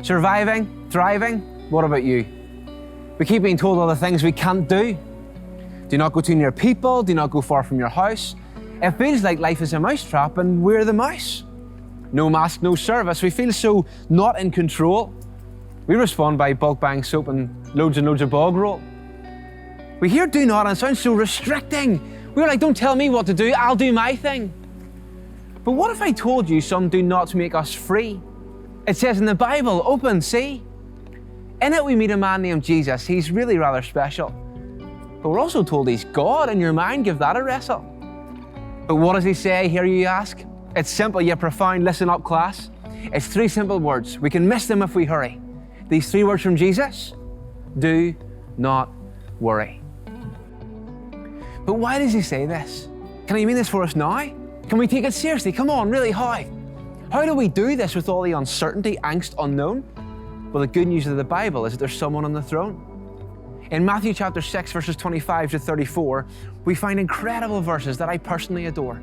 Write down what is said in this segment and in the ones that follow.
Surviving, thriving, what about you? We keep being told all the things we can't do. Do not go too near people, do not go far from your house. It feels like life is a mousetrap and we're the mouse. No mask, no service. We feel so not in control. We respond by bulk buying soap and loads of bog roll. We hear do not and it sounds so restricting. We're like, don't tell me what to do, I'll do my thing. But what if I told you some do nots make us free? It says in the Bible, open, see? In it we meet a man named Jesus. He's really rather special. But we're also told he's God. In your mind, give that a wrestle. But what does he say, here you ask? It's simple yet profound. Listen up, class. It's 3 simple words. We can miss them if we hurry. These 3 words from Jesus: do not worry. But why does he say this? Can he mean this for us now? Can we take it seriously? Come on, really, how? How do we do this with all the uncertainty, angst, unknown? Well, the good news of the Bible is that there's someone on the throne. In Matthew chapter 6, verses 25 to 34, we find incredible verses that I personally adore.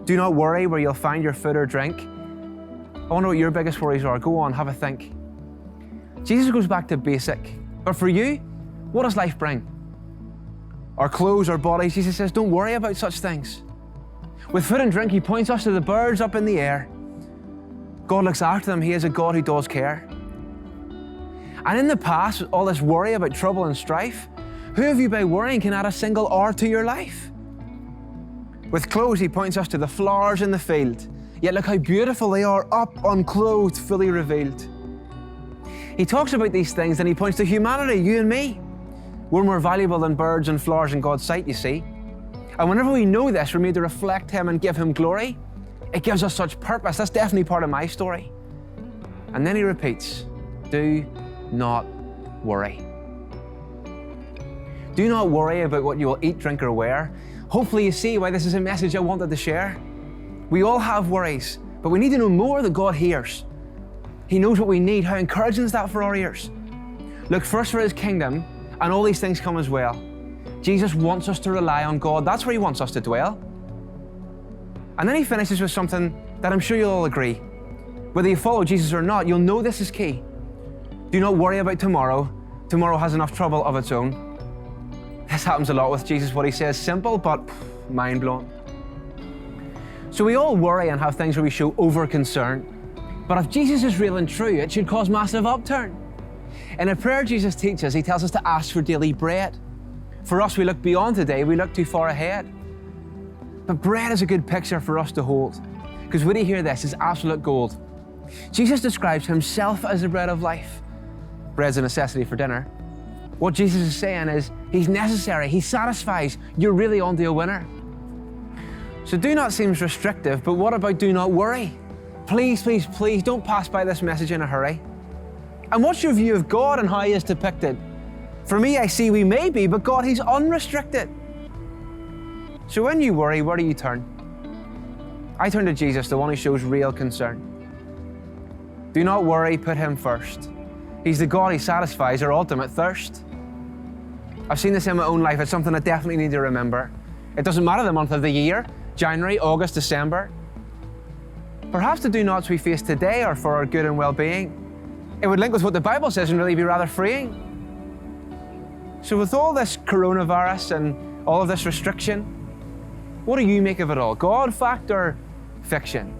Do not worry where you'll find your food or drink. I wonder what your biggest worries are. Go on, have a think. Jesus goes back to basic. But for you, what does life bring? Our clothes, our bodies. Jesus says, don't worry about such things. With food and drink, he points us to the birds up in the air. God looks after them. He is a God who does care. And in the past, with all this worry about trouble and strife, who of you by worrying can add a single hour to your life? With clothes, he points us to the flowers in the field. Yet look how beautiful they are, up, unclothed, fully revealed. He talks about these things and he points to humanity, you and me. We're more valuable than birds and flowers in God's sight, you see. And whenever we know this, we're made to reflect him and give him glory. It gives us such purpose. That's definitely part of my story. And then he repeats, do not worry. Do not worry about what you will eat, drink, or wear. Hopefully you see why this is a message I wanted to share. We all have worries, but we need to know more that God hears. He knows what we need. How encouraging is that for our ears? Look first for his kingdom, and all these things come as well. Jesus wants us to rely on God. That's where he wants us to dwell. And then he finishes with something that I'm sure you'll all agree. Whether you follow Jesus or not, you'll know this is key. Do not worry about tomorrow. Tomorrow has enough trouble of its own. This happens a lot with Jesus. What he says, simple, but mind-blowing. So we all worry and have things where we show over-concern. But if Jesus is real and true, it should cause massive upturn. In a prayer Jesus teaches, he tells us to ask for daily bread. For us, we look beyond today, we look too far ahead. But bread is a good picture for us to hold, because when you hear this, it's absolute gold. Jesus describes himself as the bread of life. Bread's a necessity for dinner. What Jesus is saying is, he's necessary, he satisfies, you're really onto a winner. So do not seems restrictive, but what about do not worry? Please, please, please don't pass by this message in a hurry. And what's your view of God and how he is depicted? For me, I see we may be, but God, he's unrestricted. So when you worry, where do you turn? I turn to Jesus, the one who shows real concern. Do not worry, put him first. He's the God who satisfies our ultimate thirst. I've seen this in my own life. It's something I definitely need to remember. It doesn't matter the month of the year, January, August, December. Perhaps the do nots we face today are for our good and well-being. It would link with what the Bible says and really be rather freeing. So with all this coronavirus and all of this restriction, what do you make of it all? God, fact, or fiction?